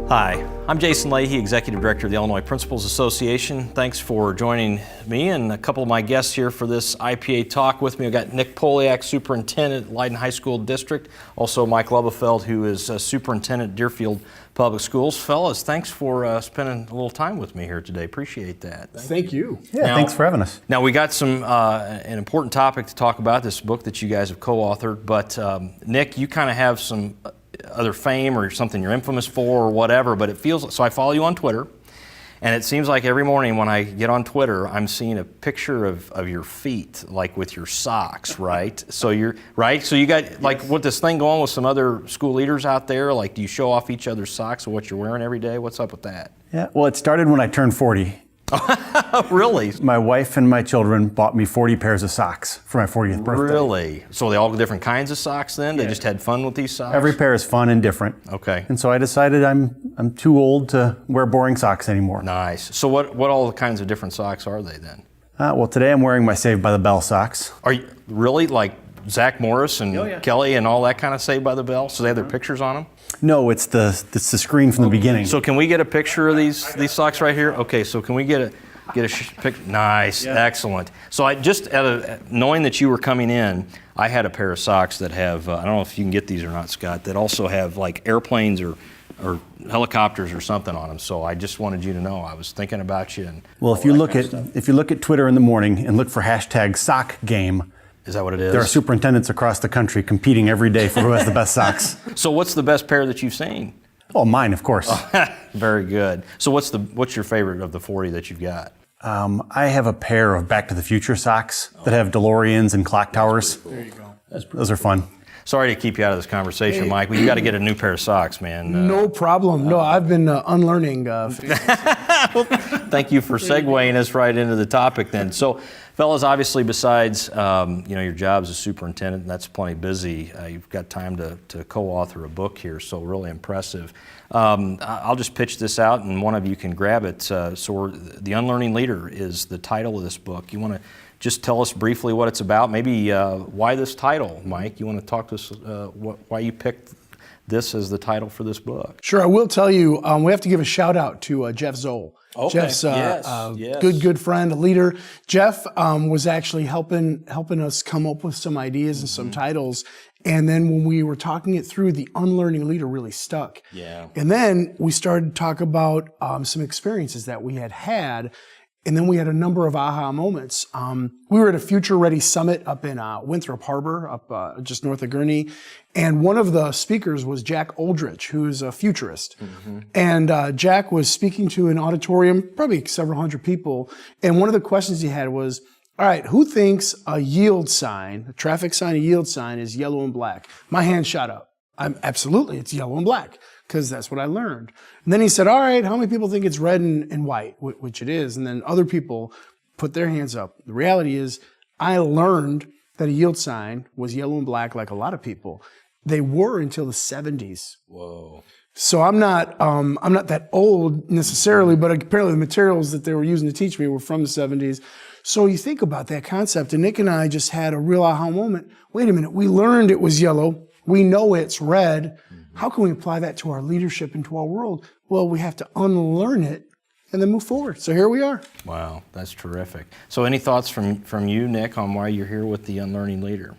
Hi, I'm Jason Leahy, Executive Director of the Illinois Principals Association. Thanks for joining me and a couple of my guests here for this IPA talk with me. I've got Nick Poliak, Superintendent at Leiden High School District, also Mike Lebefeld, who is Superintendent at Deerfield Public Schools. Fellas, thanks for spending a little time with me here today. Appreciate that. Thank you. Yeah, thanks for having us. Now, we got an important topic to talk about, this book that you guys have co-authored, but Nick, you kind of have some other fame or something you're infamous for or whatever, but it feels, so I follow you on Twitter, and it seems like every morning when I get on Twitter, I'm seeing a picture of your feet, like with your socks, right? So you got, like, with this thing going with some other school leaders out there, like, do you show off each other's socks or what you're wearing every day? What's up with that? Yeah, well, it started when I turned 40. Really? My wife and my children bought me 40 pairs of socks for my 40th birthday. Really? So they all different kinds of socks then? They just had fun with these socks? Every pair is fun and different. Okay. And so I decided I'm too old to wear boring socks anymore. Nice. So what all the kinds of different socks are they then? Well, today I'm wearing my Saved by the Bell socks. Are you really, like Zach Morris and Kelly and all that kind of Saved by the Bell? So they have their pictures on them? No, it's the screen from the beginning. So can we get a picture of these socks right here? Okay, so can we get a picture? Nice, excellent. So I just, knowing that you were coming in, I had a pair of socks that have, I don't know if you can get these or not, Scott, that also have like airplanes or helicopters or something on them. So I just wanted you to know I was thinking about you. And well, if you look at Twitter in the morning and look for hashtag sock game, is that what it is? There are superintendents across the country competing every day for who has the best socks. So what's the best pair that you've seen? Oh, mine, of course. Very good. So what's your favorite of the 40 that you've got? I have a pair of Back to the Future socks that have DeLoreans and clock towers. There you go. Those are fun. Sorry to keep you out of this conversation, Mike, but you got to get a new pair of socks, man. No problem. No, I've been unlearning. Well, thank you for segueing us right into the topic then. So, fellas, obviously besides your job as a superintendent, and that's plenty busy, you've got time to co-author a book here, so really impressive. I'll just pitch this out and one of you can grab it. The Unlearning Leader is the title of this book. You want to just tell us briefly what it's about, maybe why this title, Mike? You want to talk to us why you picked this as the title for this book? Sure, I will tell you, we have to give a shout out to Jeff Zoll. Okay. Jeff's good friend, a leader. Jeff was actually helping us come up with some ideas and some titles. And then when we were talking it through, the Unlearning Leader really stuck. Yeah. And then we started to talk about some experiences that we had. And then we had a number of aha moments. We were at a Future Ready Summit up in Winthrop Harbor, up just north of Gurnee. And one of the speakers was Jack Aldrich, who's a futurist. Mm-hmm. And Jack was speaking to an auditorium, probably several hundred people. And one of the questions he had was, all right, who thinks a yield sign, a traffic sign, a yield sign is yellow and black? My hand shot up. Absolutely, it's yellow and black, because that's what I learned. And then he said, all right, how many people think it's red and white, which it is? And then other people put their hands up. The reality is, I learned that a yield sign was yellow and black like a lot of people. They were until the 70s. Whoa. So I'm not that old necessarily, but apparently the materials that they were using to teach me were from the 70s. So you think about that concept, and Nick and I just had a real aha moment. Wait a minute, we learned it was yellow. We know it's red. How can we apply that to our leadership and to our world? Well, we have to unlearn it and then move forward. So here we are. Wow, that's terrific. So any thoughts from you, Nick, on why you're here with the Unlearning Leader?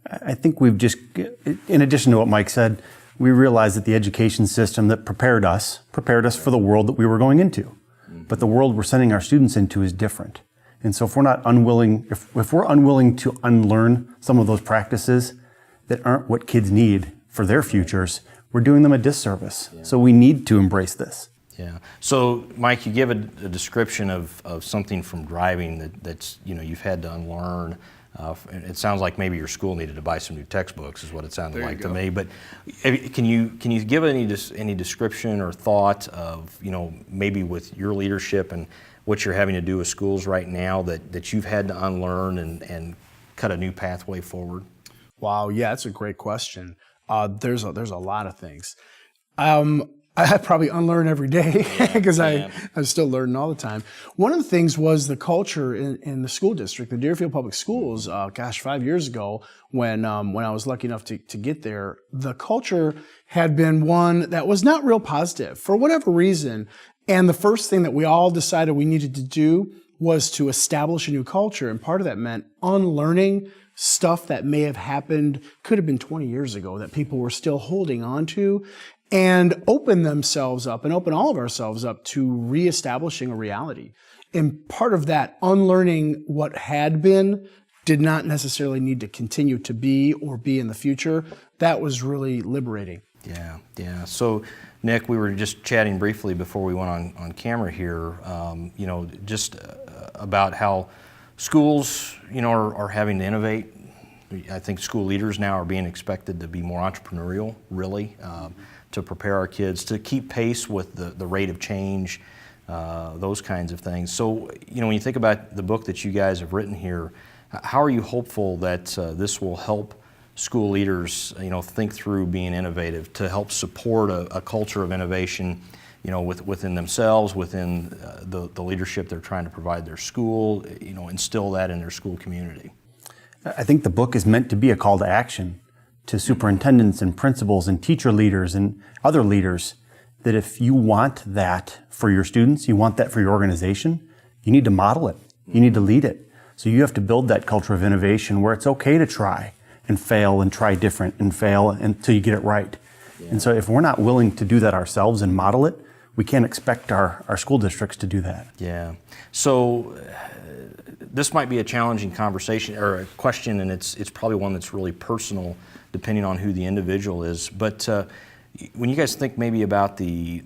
I think we've just, in addition to what Mike said, we realized that the education system that prepared us for the world that we were going into. But the world we're sending our students into is different. And so if we're unwilling to unlearn some of those practices that aren't what kids need for their futures, we're doing them a disservice. Yeah. So we need to embrace this. Yeah. So, Mike, you give a description of something from driving that's you've had to unlearn. It sounds like maybe your school needed to buy some new textbooks, is what it sounded like to me. But can you give any description or thought of maybe with your leadership and what you're having to do with schools right now that you've had to unlearn and cut a new pathway forward? Wow, yeah, that's a great question. There's a lot of things. I probably unlearn every day because I'm still learning all the time. One of the things was the culture in the school district, the Deerfield Public Schools. 5 years ago, when I was lucky enough to get there, the culture had been one that was not real positive for whatever reason. And the first thing that we all decided we needed to do was to establish a new culture. And part of that meant unlearning stuff that may have happened, could have been 20 years ago, that people were still holding on to, and open themselves up and open all of ourselves up to reestablishing a reality. And part of that unlearning what had been did not necessarily need to continue to be or be in the future. That was really liberating. Yeah. So, Nick, we were just chatting briefly before we went on camera here, just about how schools, are having to innovate. I think school leaders now are being expected to be more entrepreneurial, really, to prepare our kids to keep pace with the rate of change, those kinds of things. So, when you think about the book that you guys have written here, how are you hopeful that this will help school leaders, think through being innovative to help support a culture of innovation, within themselves, within the leadership they're trying to provide their school, instill that in their school community? I think the book is meant to be a call to action to superintendents and principals and teacher leaders and other leaders, that if you want that for your students, you want that for your organization, you need to model it. You need to lead it. So you have to build that culture of innovation where it's okay to try and fail and try different and fail until you get it right. Yeah. And so if we're not willing to do that ourselves and model it, we can't expect our school districts to do that. Yeah. So this might be a challenging conversation or a question, and it's probably one that's really personal depending on who the individual is. But when you guys think maybe about the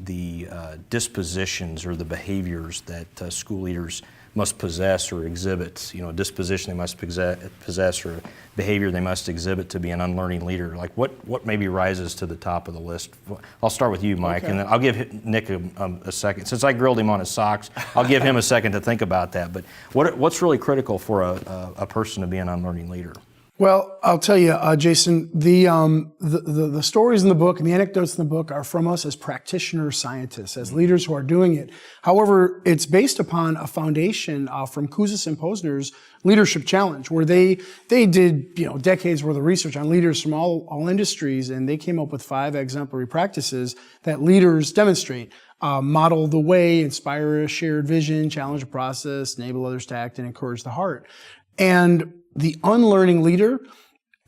dispositions or the behaviors that school leaders must possess or exhibit, a disposition they must possess or behavior they must exhibit to be an unlearning leader, like what maybe rises to the top of the list? I'll start with you, Mike, and then I'll give Nick a second. Since I grilled him on his socks, I'll give him a second to think about that. But what's really critical for a person to be an unlearning leader? Well, I'll tell you, Jason, the stories in the book and the anecdotes in the book are from us as practitioner scientists, as leaders who are doing it. However, it's based upon a foundation from Kouzes and Posner's Leadership Challenge, where they did decades worth of research on leaders from all industries, and they came up with 5 exemplary practices that leaders demonstrate. Model the way, inspire a shared vision, challenge a process, enable others to act, and encourage the heart. And the unlearning leader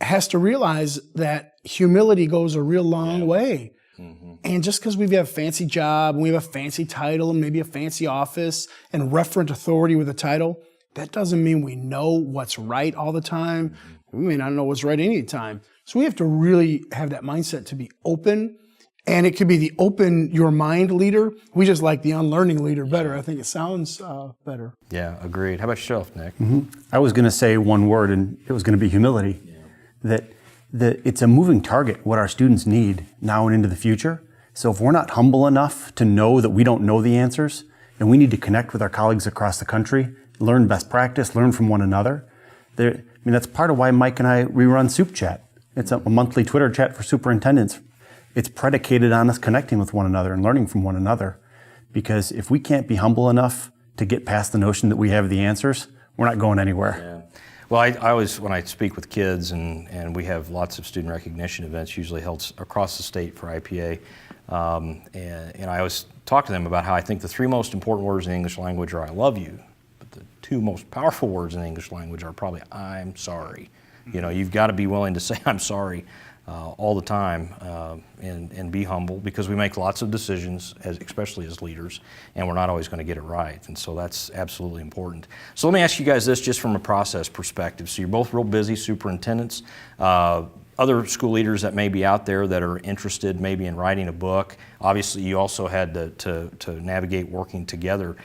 has to realize that humility goes a real long way. Mm-hmm. And just because we have a fancy job and we have a fancy title and maybe a fancy office and referent authority with a title, that doesn't mean we know what's right all the time. Mm-hmm. We may not know what's right any time. So we have to really have that mindset to be open. And it could be the open your mind leader. We just like the unlearning leader better. I think it sounds better. Yeah, agreed. How about yourself, Nick? Mm-hmm. I was going to say one word, and it was going to be humility. Yeah. That it's a moving target, what our students need now and into the future. So if we're not humble enough to know that we don't know the answers, and we need to connect with our colleagues across the country, learn best practice, learn from one another. That's part of why Mike and we run Soup Chat. It's a monthly Twitter chat for superintendents. It's predicated on us connecting with one another and learning from one another. Because if we can't be humble enough to get past the notion that we have the answers, we're not going anywhere. Yeah. Well, I always, when I speak with kids, and we have lots of student recognition events usually held across the state for IPA, and I always talk to them about how I think the 3 most important words in the English language are I love you, but the 2 most powerful words in the English language are probably I'm sorry. You've got to be willing to say I'm sorry all the time and be humble, because we make lots of decisions, especially as leaders, and we're not always going to get it right. And so that's absolutely important. So let me ask you guys this just from a process perspective. So you're both real busy superintendents. Other school leaders that may be out there that are interested maybe in writing a book. Obviously, you also had to navigate working together.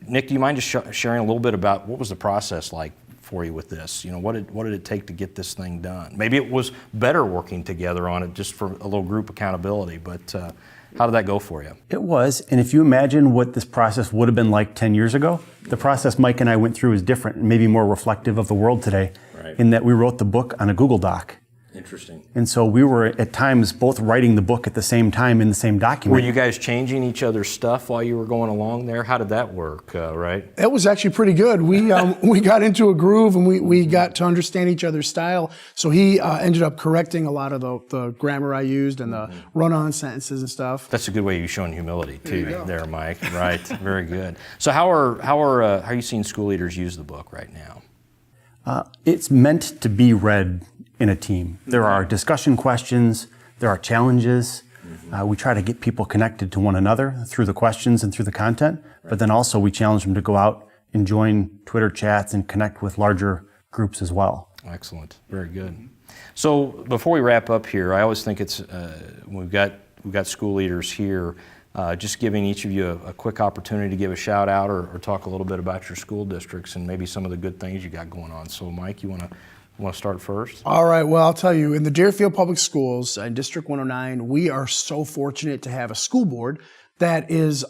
Nick, do you mind just sharing a little bit about what was the process like for you with this? What did it take to get this thing done? Maybe it was better working together on it just for a little group accountability, but how did that go for you? It was, and if you imagine what this process would have been like 10 years ago, the process Mike and I went through is different and maybe more reflective of the world today, right, in that we wrote the book on a Google Doc. Interesting. And so we were at times both writing the book at the same time in the same document. Were you guys changing each other's stuff while you were going along there? How did that work, right? That was actually pretty good. We got into a groove and we got to understand each other's style. So he ended up correcting a lot of the grammar I used and the run-on sentences and stuff. That's a good way of showing humility too, there, Mike. Right, very good. So how are you seeing school leaders use the book right now? It's meant to be read in a team. There are discussion questions, there are challenges. We try to get people connected to one another through the questions and through the content, but then also we challenge them to go out and join Twitter chats and connect with larger groups as well. Excellent, very good. So before we wrap up here, I always think it's we've got school leaders here. Just giving each of you a quick opportunity to give a shout out or talk a little bit about your school districts and maybe some of the good things you got going on. So Mike, you want to start first? All right, well, I'll tell you, in the Deerfield Public Schools in District 109, we are so fortunate to have a school board that is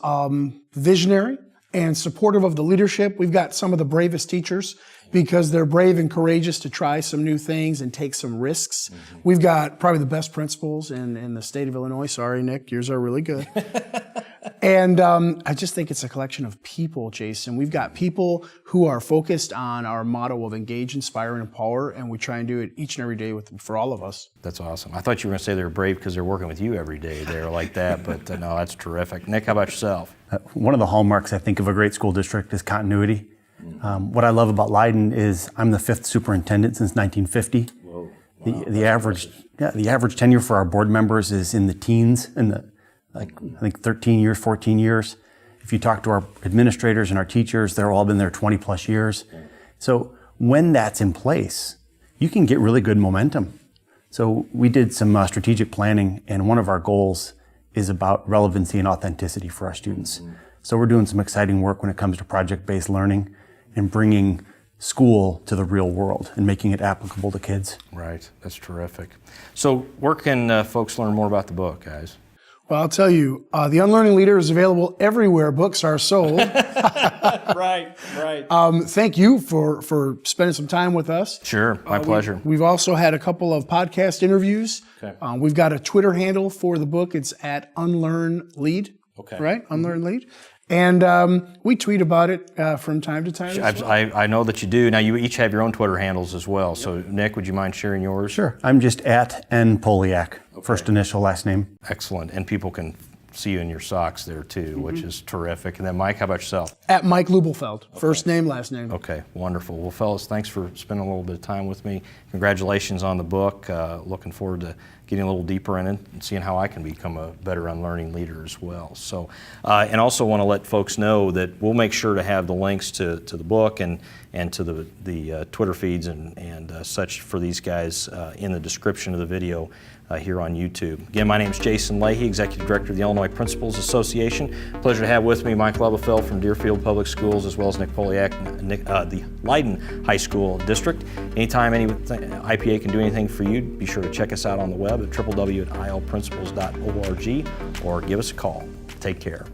visionary and supportive of the leadership. We've got some of the bravest teachers because they're brave and courageous to try some new things and take some risks. We've got probably the best principals in the state of Illinois. Sorry, Nick, yours are really good. And I just think it's a collection of people, Jason. We've got people who are focused on our motto of engage, inspire, and empower, and we try and do it each and every day for all of us. That's awesome. I thought you were going to say they were brave because they're working with you every day there like that, but no, that's terrific. Nick, how about yourself? One of the hallmarks, I think, of a great school district is continuity. What I love about Leiden is I'm the 5th superintendent since 1950. Whoa. The average tenure for our board members is in the teens, I think 13 years, 14 years. If you talk to our administrators and our teachers, they've all been there 20 plus years. So when that's in place, you can get really good momentum. So we did some strategic planning, and one of our goals is about relevancy and authenticity for our students. So we're doing some exciting work when it comes to project-based learning and bringing school to the real world and making it applicable to kids. Right, that's terrific. So where can folks learn more about the book, guys? Well, I'll tell you, The Unlearning Leader is available everywhere books are sold. Right. Thank you for spending some time with us. Sure, my pleasure. We've also had a couple of podcast interviews. Okay. We've got a Twitter handle for the book. It's at UnlearnLead. Okay. Right? UnlearnLead. And we tweet about it from time to time. as well. I know that you do. Now, you each have your own Twitter handles as well. So, Nick, would you mind sharing yours? Sure. I'm just at N. Poliak, first initial, last name. Excellent. And people can see you in your socks there, too, which is terrific. And then, Mike, how about yourself? At Mike Lubelfeld. First name, last name. Okay, wonderful. Well, fellas, thanks for spending a little bit of time with me. Congratulations on the book. Looking forward to getting a little deeper in it and seeing how I can become a better unlearning leader as well. So, and also want to let folks know that we'll make sure to have the links to the book and to the Twitter feeds and such for these guys in the description of the video here on YouTube. Again, my name is Jason Leahy, Executive Director of the Illinois Principals Association. Pleasure to have with me Mike Lebefeld from Deerfield Public Schools, as well as Nick Poliak, the Leiden High School District. Anytime IPA can do anything for you, be sure to check us out on the web at www.ilprincipals.org or give us a call. Take care.